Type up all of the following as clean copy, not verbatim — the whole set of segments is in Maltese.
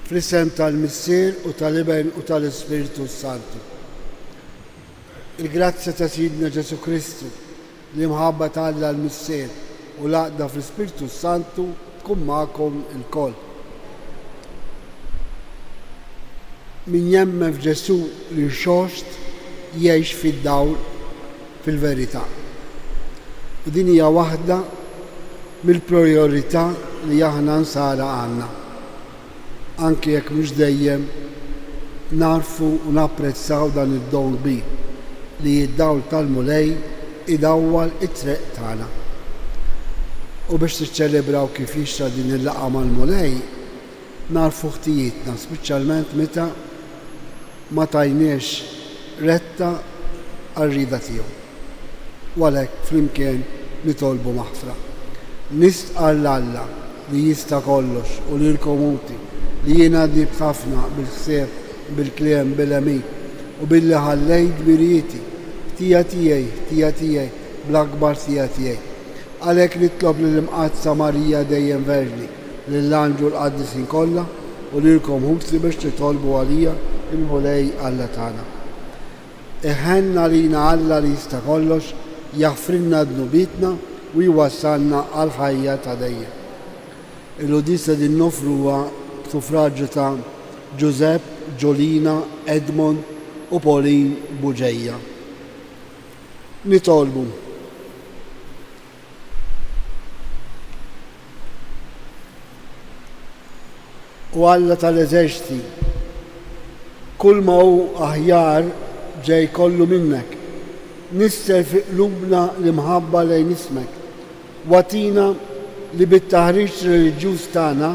fl-isem tal-Missier u tal-Iben u tal-Ispiritu Santu. Il-grazzja ta' Sidna Ġesu Kristu li mħabba Alla l-Missier u l-għaqda fl-Ispiritu Santu tkun magħkom il-koll. Min jemmen f'Ġesu li xost jgħix fid-dawl fil-verità. U din hija waħda mill-priorità li aħna nsara għandna. Anke jekk mhux dejjem narfu u napprezzaw dan id-dawl kbir li d-dawl tal-mulej idawwal it-treq tagħna. U biex tiċċelebraw kif jixra din il-laqgħa mal-mulej, narfu ħtijietna, speċjalment meta ma tajniex retta għar-rida tiegħu. U għalhekk flimkien nitolbu maħfra. Nistqar Alla li jista' kollox u li l-komuti li jiena għadni b'ħafna bil-ħsieb, bil-kliem, bil-emin u billi ħallejt birieti tija tiegħi bl-akbar tija tiegħi. Għalhekk nitlob lill-imqazza Marija dejjem Verġni lill-Anġu l-Qaddisin kollha u lilkom ħubsi biex titolbu għalija il-mulej Alla tagħna. Iħenna lina Alla li jista' kollox jaħfrilna dnubitna u jwassalna għal ħajja ta' dejjem. Il-udisa din nofruha suffraġġju ta' Giuseppe, Giolina, Edmond u Pauline Buġejja. Nitolbu u Alla tal-eżerċiti kull ma hu aħjar ġej kollu minnek. Nisser fi qlubna l-imħabba lejn ismek. Watina li bit-taħriġ reliġjuż tagħna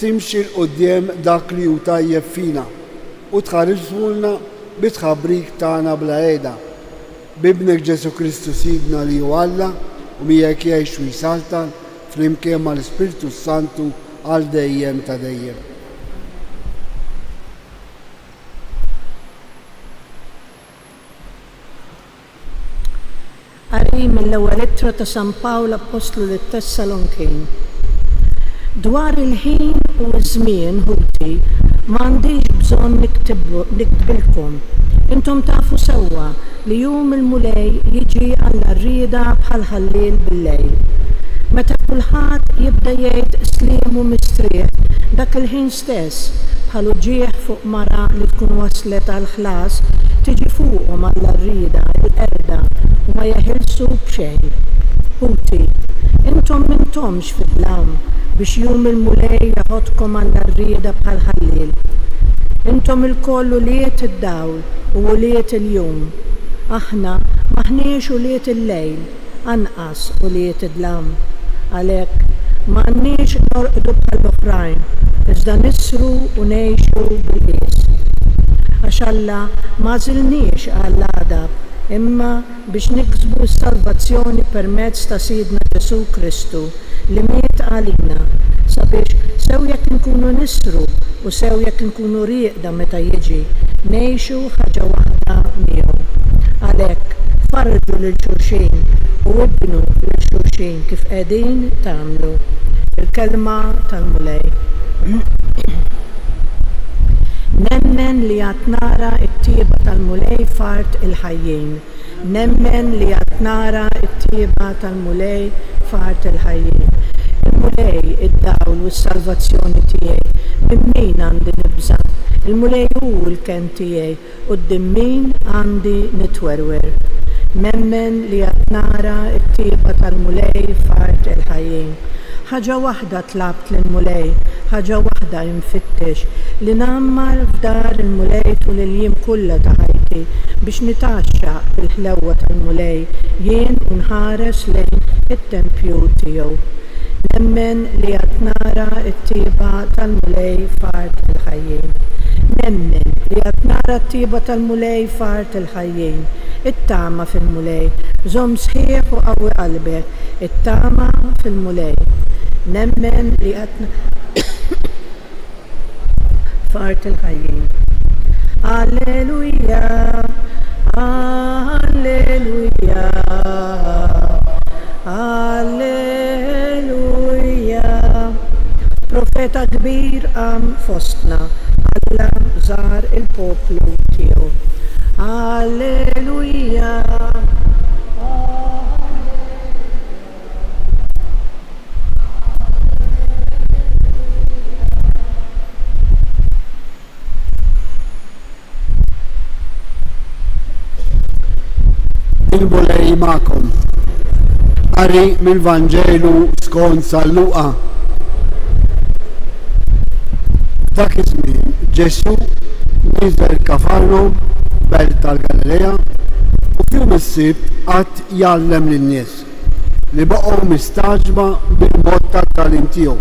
timxi l-qudiem dak li hu tajjeb fina u tħarriġulna bit-tħabbrik tagħna bla qiegħda. Bibnek Ġesu Kristu Sidna li hu Alla u miegħek jgħix u jsaltan flimkien mal-Ispiritu Santu għal dejjem ta' dejjem. Qari mill-ewwel ittra ta' San Pawl Apostlu lit-Tessalonikin. Dwar il-ħin u ż-żmien ħuti m'għandix bżonn niktbilkom. Intom tafu sewwa li jum il-mulej jiġi għall-arrieda bħal ħalleel bil-lejl. Meta kulħadd jibda jgħid sliem u mistrieħ, dak il-ħin stess bħalu ġieħ fuq mara li tkun waslet għall-ħlas tiġi fuqhom għall-arrieda l-qerda u ma jeħilsu b'xejn. Ħuti, intom m'intomx fid-dlam biex jum il-mulej jaħodkom għall-arrieda bħal ħalleel. Intom il-kollu liet id-dawl u liet il-jum. Aħna maħniex u liet il-lejl, anqas u liet id-dlam. Għalhekk m'għandniex norqdu bħall-oħrajn, iżda nisru u ngħixu bil-qies. Għax Alla ma żilniex għall-għadab imma biex niksbu s-salvazzjoni permezz ta' Sidna Ġesu Kristu li miet għalina sabiex sew jekk nkunu nisru u sew jekk nkunu rieqda meta jiġi ngħixu ħaġa waħda miegħu. Għalhekk farġu lil xulxin u ibnu lil xulxin kif qegħdin tagħmlu. Il-kelma tal-mulej. Nemmen li għad nara t-tieba tal-mulej fart il-ħajjin. Nemmen li għad nara t-tieba tal-mulej fart il-ħajjin. Il-mulej id-dawl u s-salvazzjoni tiegħi. Minn min għandi nibża? Il-mulej hu l-ken tiegħi u d-dimmin għandi nitwerwer. Nemmen li għad nara t-tieba tal-mulej fart il-ħajjin. Ħaġa waħda tlabt lill-mulej, ħaġa waħda infittex li nammar f'dar il-mulej tul il-jiem kollha ta' ħajti biex nitaxxa bil-ħlewwa tal-mulej jien nħares lejn it-tempju tiegħu. Nemmen li qed nara t-tieba tal-mulej fart il-ħajjin. Nemmen li qed nara t-tieba tal-mulej fart il-ħajjin. It-tama fil-mulej, żomm sħiħ u qawwi qalbek, it-tama fil-mulej. Nemmen li qed fart il-ħajjin. Alleluja, alleluja, alleluja. Profeta kbir fostna, Alla żar il-poplu tiegħu. Alleluja. Il-mulej ma'kom. Qari mill-Vanġelu skont San Luqa. Dak iż-żmien Ġesu niżel Kafarnaum belt tal-Galilea u f'jum is-sibt qatt jgħallem lin-nies li baqgħu mistaġba bil-mod tat-tagħlim tiegħu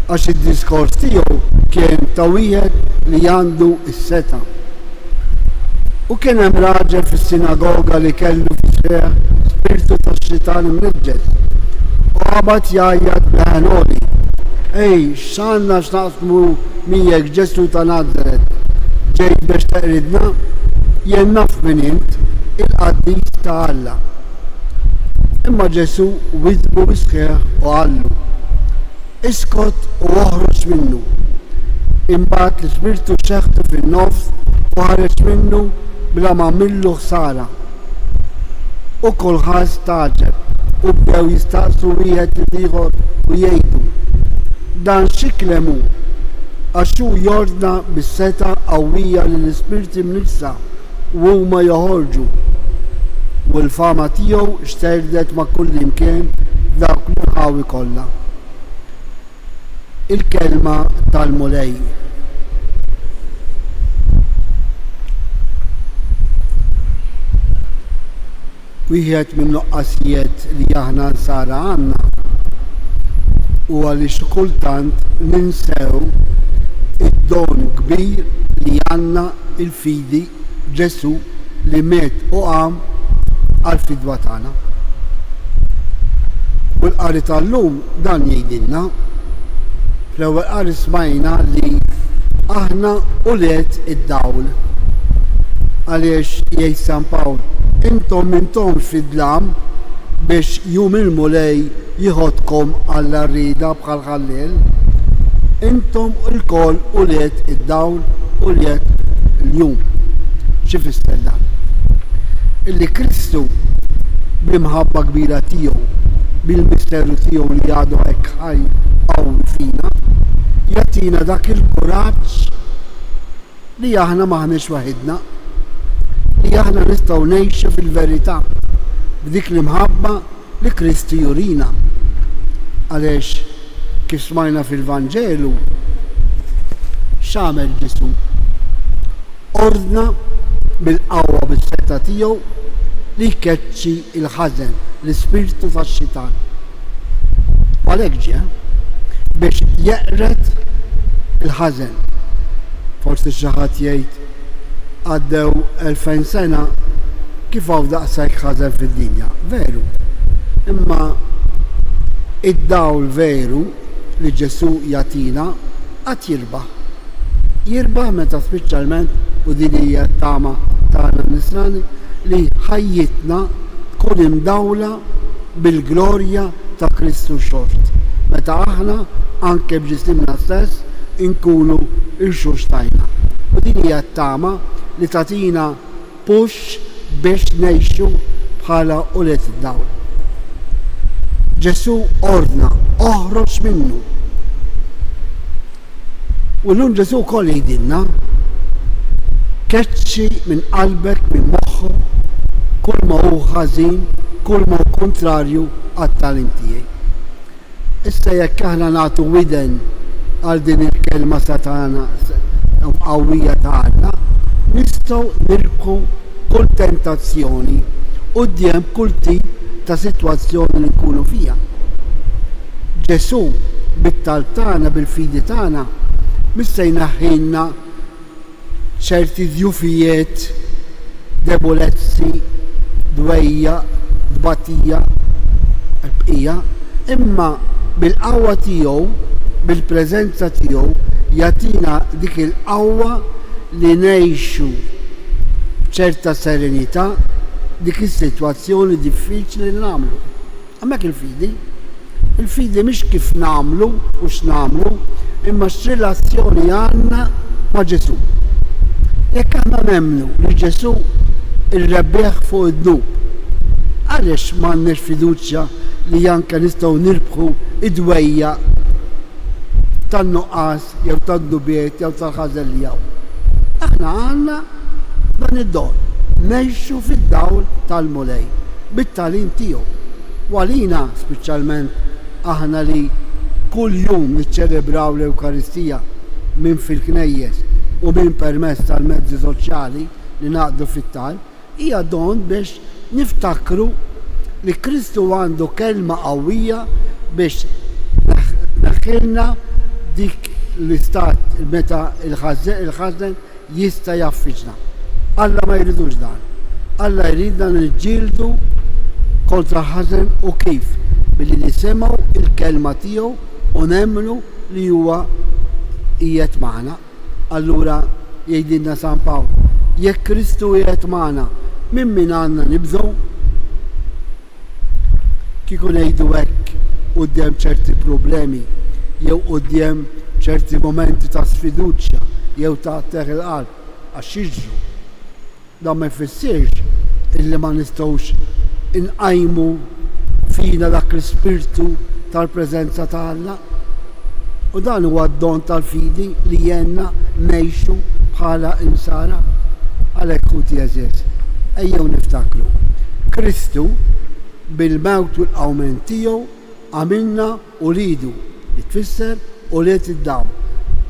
għax id-diskors tiegħu kien ta' wieħed li għandu s-seta'. U kien hemm raġel fis-sinagoga li kellu fis-seħħ spiritu tax-xitan imniġġes u qabad jgħajjad b'ħanoli. Ej, x'għandna x'naqsmu miegħek Ġesu ta' Nażaret, ġejt biex taqridna? Jien naf min int, il-Qaddis ta' Alla. Imma Ġesu wieġbu bisħieħ u għallu: iskot u oħroġ minnu. Imbagħad l-ispirtu xeħħtu fin-nofs u ħareġ minnu bla ma millu ħsara. U kulħadd staġeb u bdew jistaqsu wieħed ieħor u jgħidu: dan xi klem hu għax hu jordna bis-seta qawwija lill-ispirti mnissa u huma joħorġu. U l-fama tiegħu xterdet ma' kull imkien dawk l-ħawi kollha. Il-kelma tal-mulej. Wieħed minn nuqqasijiet li aħna nsara għandna huwa li xi kultant ninsew id-don kbir li għandna il-fidi Ġesu li miet u qam għall-fidwa tagħna. U l-qari tal-lum dan jgħidilna. Fl-ewwel qari smajna li aħna uliet id-dawl. Għaliex jgħid San Pawl: intom fid-dlam biex jum il-mulej jieħodkom għall-rida bħal ħallel. Intom il-koll uliet id-dawl uliet l-jum. Xi fisser dan? Illi Kristu b'imħabba kbira tiegħu bil-misteru tiegħu li għadu hekk ħaj hawn fina jagħtina dak il-kuraġġ li aħna maħniex waħedna, li aħna nistgħu ngħixu fil-verità b'dik l-imħabba li Kristu jurina. Għaliex kif smajna fil-Vanġelu x'għamel Ġesu? Ordna bil-qawwa bis-seta tiegħu li jkeċċi il-ħażen, l-ispirtu tax-xitan. Għalhekk ġie biex jeqret il-ħażen. Forsi xi ħadd jgħid għaddew 2000 sena kif hawn daqshekk ħażen fid-dinja. Veru. Imma id-dawl veru li Ġesu jagħtina qatt jirbaħ. Jirbaħ meta speċjalment u din hija t-tama tagħna nisrani li ħajjitna tkun imdawla bil-glorja ta' Kristu xort. Meta aħna anke b'ġismna stess inkunu il-xurxtajna. U din hija t-tama li tagħtina push biex ngħixu bħala uliet id-dawl. Ġesu ordna oħroġ minnu. U llum Ġesu wkoll jgħidilna keċċi minn qalbek, minn moħħu, kull ma hu ħażin, kull ma hu kontrarju għat-tagħlim tiegħi. Issa jekk aħna nagħtu widen għal din il-kelma satana qawwija tagħna, nistgħu nirbħu kull tentazzjoni quddiem kull tip ta' sitwazzjoni li nkunu fiha. Ġesu bit-talb tagħna, bil-fidi tagħna, mista jnaħħilna ċerti djufijiet, debolezzi, dwejja, dbatija, bqija, imma bil-qawwa tiegħu, bil-preżenza tiegħu jagħtina dik il-qawwa li ngħixu ċerta serenità dik is-sitwazzjoni diffiċli li nagħmlu. Hemmhekk il-fidi Il-fidi mhix kif nagħmlu u x'nagħmlu, imma x'relazzjoni għandna ma' Ġesu. Jekk aħna nemmnu li Ġesu irrebbieħ fuq id-dnub, għaliex m'għandniex fiduċja li anke nistgħu nirbħu id-dwejja tan-nuqqas jew tad-dubiet jew tal-ħażel li jew. Aħna għandna dan id-don, ngħixu fid-dawl tal-mulej, bit-tagħlim tiegħu. U għalina speċjalment aħna li kull jum niċċelebraw l-Ewkaristija minn fil-knejjes u minn permezz tal-mezzi soċjali li naqdu fit-tal, hija don biex niftakru li Kristu għandu kelma qawwija biex naħħilna dik l-istat meta il-ħażen jista' jaffiġna. Alla ma jridux dan. Alla jridna niġġieldu kontra ħażen u kif billi nisimgħu il-kelma tiegħu u nemmnu li huwa qiegħed magħna. Allura jgħidilna San Pawl, jekk Kristu qiegħed magħna, min għandna nibżgħu? Kieku ngħidu hekk quddiem ċerti problemi jew quddiem ċerti momenti ta' sfiduċja jew ta' teħ il-qalb għax jiġru. Dan ma jfissirx illi ma nistgħux inqajmu fina dak l-ispirtu tal-preżenza ta' Alla. U dan huwa d-don tal-fidi li jenna ngħixu bħala insara. Għalhekk ħuti eżiż, ejjew niftakru. Kristu bil-mewt u l-qawmen tiegħu għamilna ulidu li tfisser uliet id-dawl.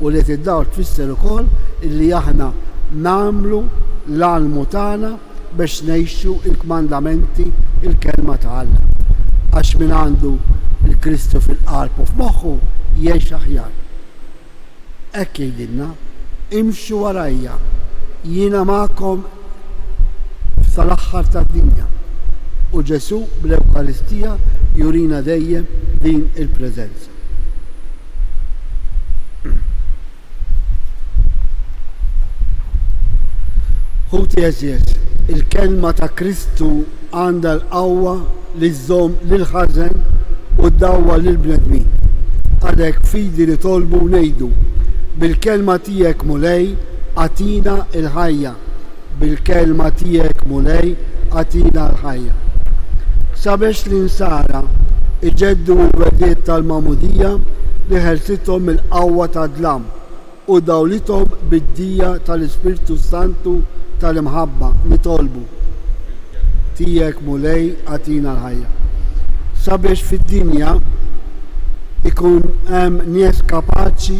Uliet id-dawl tfisser ukoll illi aħna nagħmlu l-almu tagħna biex ngħixu il-kmandamenti il-kelma ta' Alla. Għax min għandu il-Kristu fil-qalb u f'moħħu jgħix aħjar. Hekk jgħidilna, imxu warajja, jiena magħkom sal-aħħar tad-dinja. U Ġesu bl-Ewkaristija jurina dejjem din il-preżenza. Ħuti eżiż, il-kelma ta' Kristu għandha l-qawwa li żżomm lil-ħażen u d-dawwa lill-bnedmin. Għalhekk fidi li tolbu ngħidu bil-kelma tiegħek mulej għatina l-ħajja. Bil-kelma tiegħek mulej għatina l-ħajja. Sabiex l-insara iġeddu l-werdiet tal-Magħmudija li ħelsithom mill-qawwa tad-dlam u dawlithom bid-dija tal-Ispirtu Santu tal-imħabba nitolbu tiegħek mulej għatina l-ħajja. Sabiex fid-dinja ikun hemm nies kapaċi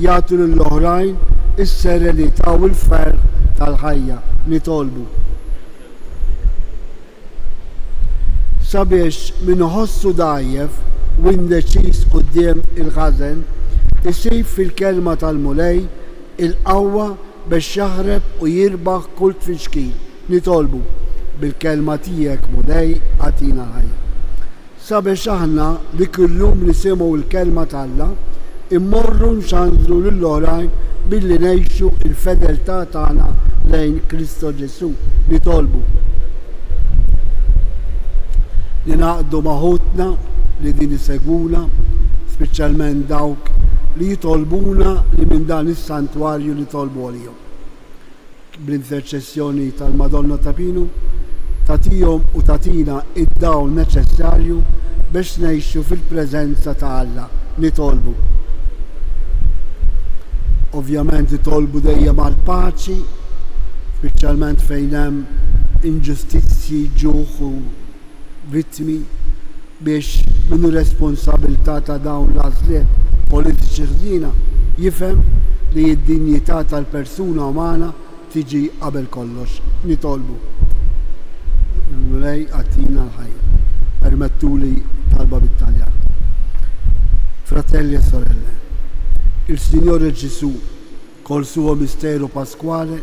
jagħtu lill-oħrajn is-serenità u l-ferħ tal-ħajja nitolbu. Sabiex min iħossu dgħajjef u indeċiż quddiem il-ħażen isib fil-kelma tal-mulej il-qawwa biex jaħreb u jirbaħ kull tfixkil nitolbu bil-kelma tiegħek mulej għatina l-ħajja. Sabiex aħna li kullum nisimgħu l-kelma tal-Alla immorru nxandru lill-oħrajn billi ngħixu il-fedeltà tagħna lejn Kristu Ġesu nitolbu. Li naqdu maħutna li din iseguna, speċjalment dawk li jitolbuna li minn dan is-santwarju li tolbu għalihom. Bl-interċessjoni tal-Madonna ta' Pinu, tatihom u tatina id-dawl neċessarju biex ngħixu fil-preżenza ta' Alla nitolbu. Ovvjament nitolbu dejjem għal paċi, speċjalment fejn hemm inġustizzji, ġuħ u vittmi biex minnu responsabilità ta' dawn l-għażliet politiċi ħżiena jifhem li d-dinjità tal-persuna umana tiġi qabel kollox. Nitolbu. Mulej għatina l-ħajja. Permettuli talba bit-Taljan. Fratelli e sorelle, il Signore Gesù col suo mistero pasquale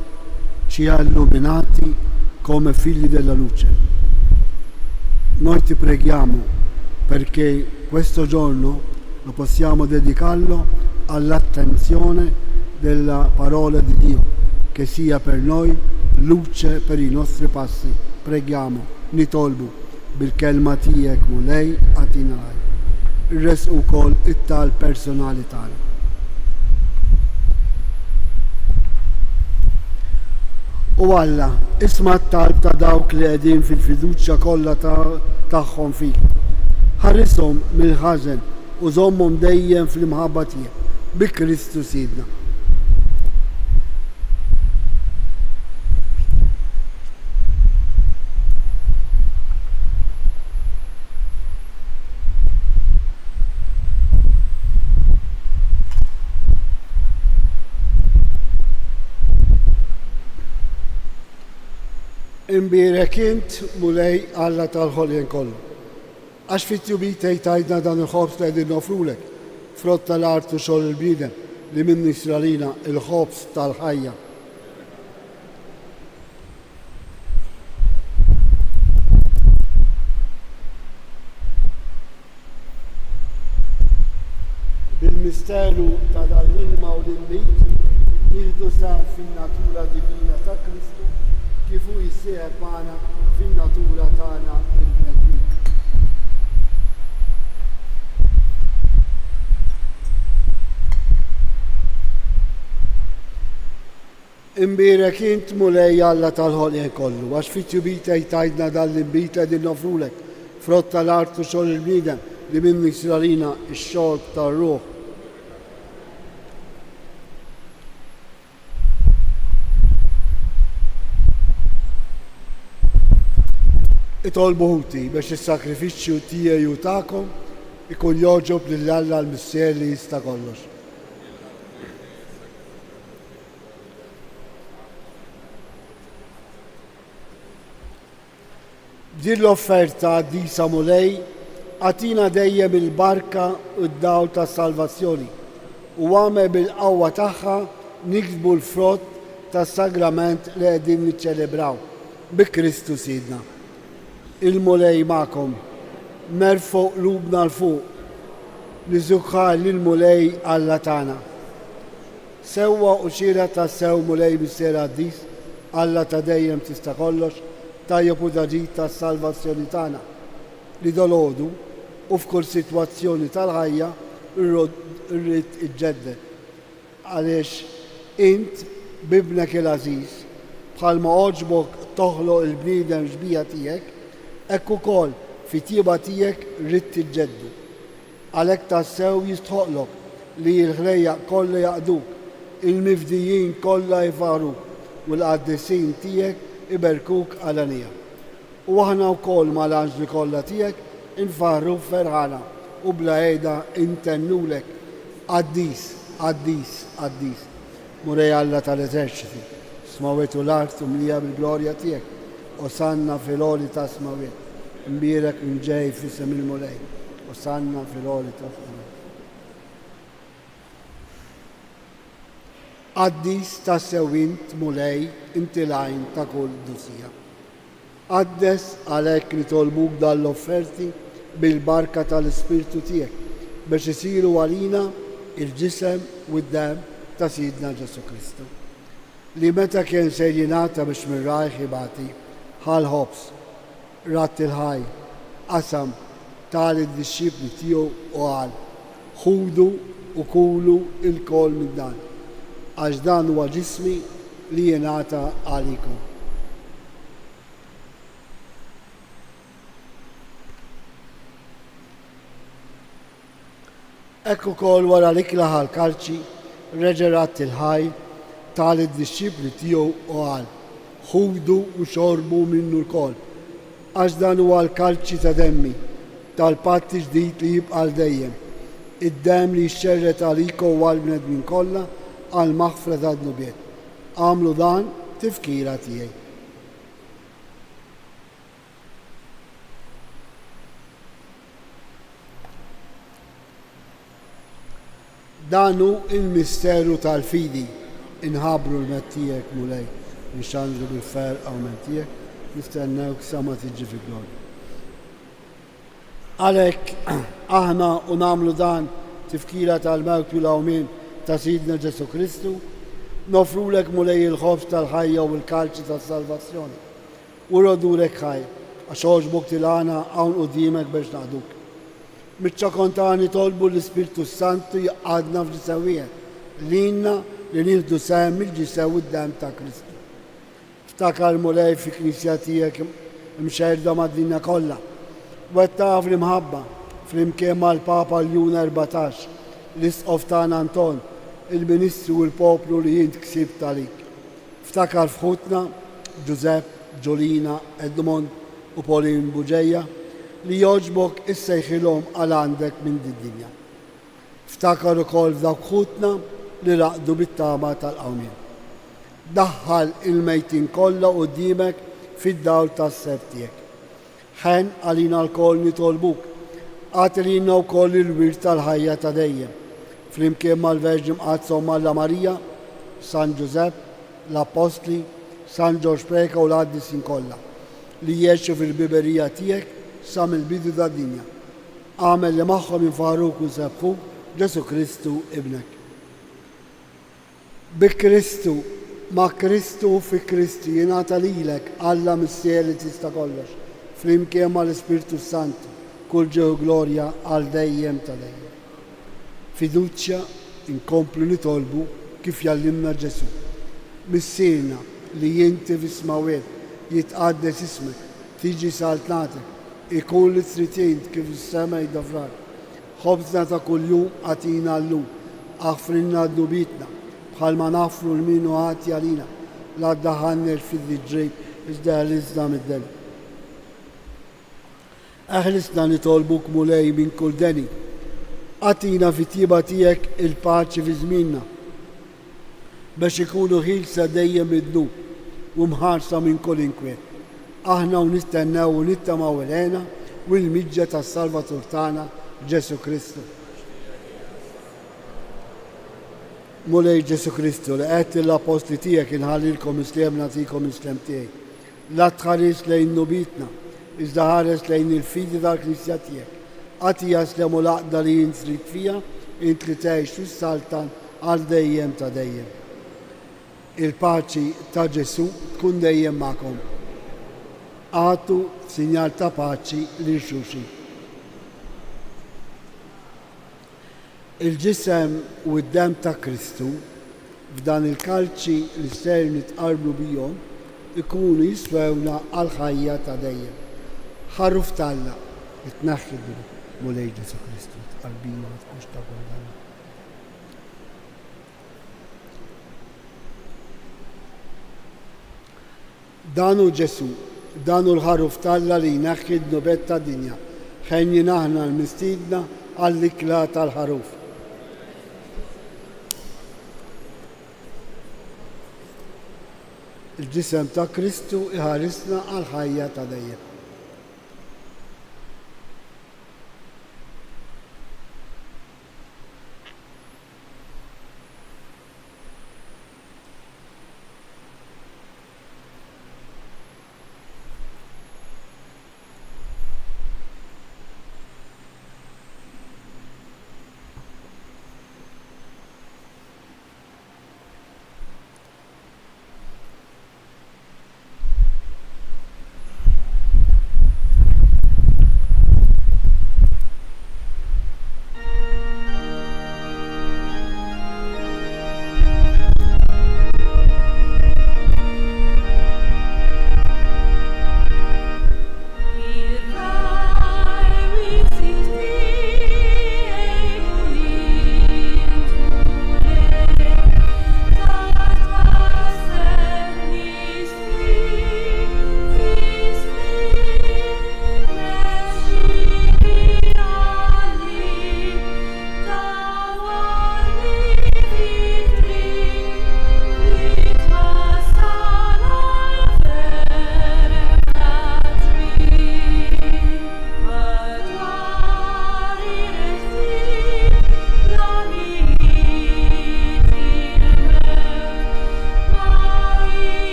ci ha illuminati come figli della luce. Noi ti preghiamo perché questo giorno lo possiamo dedicarlo all'attenzione della parola di Dio, che sia per noi luce per i nostri passi. Preghiamo, nitolbu bil-kelma tiegħek mulej għatina l-ħajja. irresqu wkoll it-talb personali tagħna. U Alla, isma' t-talb ta' dawk li qegħdin fil-fiduċja kollha tagħhom fik. Ħarrishom mill-ħażen u żommhom dejjem fl-imħabba tiegħek bi Kristu Sidna. Imbierek int mulej Alla tal-ħoljen kollu. Għax fit-tjubit tgħidna dan il-ħobs li qegħdin nofrulek, frott tal-art u xogħol il-bniedem li minn nisralina il-ħobs tal-ħajja. Bil-misteru ta' dal-ilma u l-inbit nieħdu sehem fin-natura divina ta' Kristu kif hu jissieħeb magħna fin-natura tagħna il-bnedmin. Imbierek int mulej Alla tal-ħoljen kollu, għax fit-tjubit tgħidna dan l-inbit qegħdin nofrulek, frott tal-art u xogħol il-bniedem li minn nisralina x-xogħol tar-ruħ. Itolbu ħuti biex is-sakrifiċċju tiegħi u tagħkom ikun jogħġob lil Alla l-Missier li jista' kollox. Din l-offerta għaddisa mulej għatina dejjem il-barka u d-dawl tas-salvazzjoni u għamel bil-qawwa tagħha niksbu l-frott tas-sagrament li qegħdin niċċelebraw bi Kristu Sidna. Il-mulej ma'kom, nerfgħu qlubna l-fuq li żukħar lill-mulej Alla tagħna. Sewwa u xira ta' sew mulej Missier Qaddis, Alla ta' dejjem tista' kollox, tajjeb u ġdid tas-salvazzjoni tagħna li dolodu u f'kull sitwazzjoni tal-ħajja irrid iġġedded. Għaliex int bibnek il-għażiż bħalma oġbok toħloq il-bniedem ġbija tiegħek, hekk ukoll fit-tieba tiegħek rid tiġġeddu. Għalhekk tassew jistħoqlok li l-ħlejjaq kollha jaqduk, il-mifdijin kollha jfaruk u l-qaddisin tiegħek iberkuk għalanija. U aħna wkoll mal-anġli kollha tiegħek infarru ferħana u bla għejda intennulek Qaddis, Qaddis, Qaddis. Mulej Alla tal-eżerċiti, smawiet u l-art u mlija bil-glorja tiegħek. Osanna fil-għoli ta' smawiet. Imbierek ġej f'isem il-mulej. Osanna fil-għoli ta' smawiet. Qaddis ta' sewint mulej inti lajn ta' kull dusija. Qaddes għalhekk li tolbuk dal-offerti bil-barka tal-Ispirtu tiegħek biex isiru għalina il-ġisem u d-dem ta' Sidna Ġesu Kristu. Li meta kien se jingħata biex minn rajħ ibati ħal ħobs, rat il-ħaj, qasam tal id-disċipli tiegħu u qal, ħudu u kulu il-kol minn dan, għax dan huwa ġismi li jingħata għalikom. Hekk ukoll wara li klaħa l-kalċi, reġa' rat il-ħaj tal id-disċipli tiegħu u qal, ħudu u xorbu minnu l-kol, għax dan huwa l-kalċi ta' demmi, tal-patti ġdid li jibqa' dejjem, id-dem li jxxerret għalikom u għall-bnedmin kollha għal maħfra ta' dnubiet. Għamlu dan tifkira tiegħi. Dan hu il-misteru tal-fidi, inħabru l-mettijek mulej. Nixandru bil-fer għaw mentijek, nistennewk sama tiġi fi glorja. Għalek, aħna u namlu dan tifkira tal-mewt u l-għawmin ta' Sidna Ġesu Kristu, nofrulek mulej il-ħobs tal-ħajja u l-kalċi tal-salvazzjoni. U rodulek ħaj, għax oġbuk til-għana għawn u dimek biex naħduk. Mitċakontani tolbu l-Ispirtu Santu jaqadna f'ġisawiet, l-inna li nieħdu sehem il-ġisew id-dem ta' Kristu. Ftakar mulej fi knisja tiegħek mxerda mad-dinja kollha. Wettaha fl-imħabba, fl-imkien mal-Papa Ljun 14, l-Isqof tagħna Anton, il-Ministru u l-poplu li jint ksib talik. Ftakar f'ħutna Giuseppe, Giolina, Edmond u Pauline Buġeja li joġbok issejħilhom għal għandek minn din-dinja. Ftakar ukoll f'dawk ħutna li raqdu bit-tama tal-qawmien. Daħħal il-mejtin kollha quddiemek fid-dawl tas-seb tiegħek. Ħen għalina l-koll nitolbuk, għatilina wkoll il-wirt tal-ħajja ta' dejjem. Flimkien mal-Verġi Mqadsa Malla Marija, San Giuseppe, l-Apostli, San Ġorġ Preka u l-Qaddisin kollha li jgħixu fil-biberija tiegħek sa mill-bidu tad-dinja. Għamel li magħhom jinfaħruk u nsebħuk Ġesu Kristu ibnek. Bi Kristu, ma' Kristu u fi Kristu jingħata lilek Alla missier li tista' kollox, flimkien mal-Ispirtu Santu, kull ġew glorja għal dejjem ta' dejjem. Fiduċja inkomplu nitolbu kif jallimna Ġesu. Missierna li jinti f'ismawiet jitqaddes ismek, tiġi saltnatek, ikun li trid kif is-sema jdafrar. Ħobżna ta' kuljum għatina llum, aħfrinna d-dubitna, bħalma nafru l-minu għati għalina, la ddaħanner fid-diġġej iżda ħlisna mid-deni. Aħlisna nitolbuk mulej minn kull deni, għatina fit-tieba tiegħek il-paċi fi żmienna, biex ikunu ħilsa dejjem id-dnub u mħarsa minn kull inkwiet. Aħna u nistennew u nittamaw il-għena u l-miġġa tas-Salvatur tagħna Ġesu Kristu. Mulej Ġesu Kristu li qed l-apostli tiegħek inħallilkom isliem nagħtikom isliem tiegħi. La tħares lejn nubitna, iżda ħares lejn il-fidi tal-Knisja tiegħek. Għatija slem u laqda li jint trid fija, int li tgħix fis-saltan għal dejjem ta' dejjem. Il-paċi ta' Ġesu tkun dejjem magħkom. Għatu sinjal ta' paċi lil xulxin. Il-ġisem u d-dem ta' Kristu f'dan il-kalċi li ser nitqarbu bihom ikunu jiswewna għal ħajja ta' dejjem. Ħarruf talla itnaħħi mulej Ġesu Kristu tqarbina ma tkunx ta' gwardana. Danu Ġesu, danu l-ħarruf talla li jnaħħi d-nubet ta' dinja, ħejn aħna l-mistidna għall-ikla tal-ħarruf. Il-ġisem ta' Kristu iħarisna għal ħajja ta' dejjem.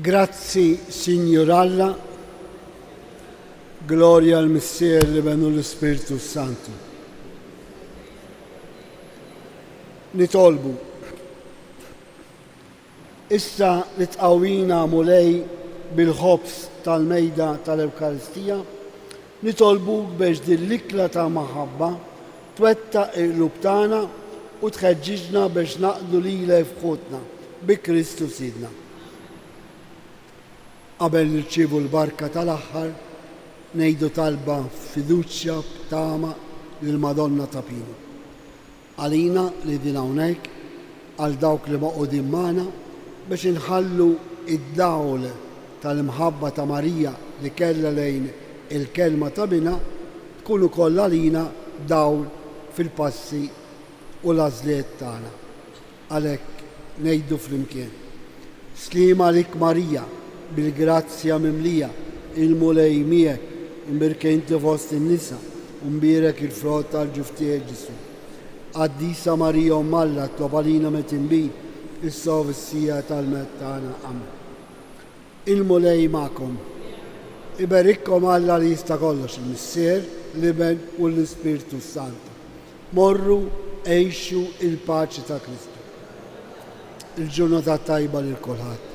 Grazzi, Signor Alla, gloria al Missier li benu l-Spiritu Santu. Nitolbu, issa li tqawwina mulej bil-ħobs tal-mejda tal-Ewkaristija, nitolbuk biex dil-ikla ta' maħabba twettaq il-qlub tagħna u tħeġġiġna biex naqdu lilek f'ħutna bi Kristu Sidna. Qabel nirċievu l-barka tal-aħħar, ngħidu talba fiduċja b'tama lill-Madonna ta' Pino. Għalina li din hawnhekk, għal dawk li maqudin magħna biex inħallu id-dawl tal-imħabba ta' Marija li kellha lejn il-kelma ta' bina tkun ukoll għalina dawl fil-passi u l-għażliet tagħna. Għalhekk ngħidu flimkien. Slima lik Marija, bil-grazzja mimlija, il-mulej miegħek, imbirkejnti fost in-nisa, u mbirek il-frott tal-ġuftijek Ġesu. Qaddisa Marija Alla tlob għalina metinbin, issa u fis-sija tal-mewt tagħna. Amen. Il-mulej magħkom. Iberikkom Alla li jista' kollox, il-Missier, l-Iben u l-Ispiritu Santu. Morru għejxu il-paċi ta' Kristu. Il-ġurnata tajba lil kulħadd.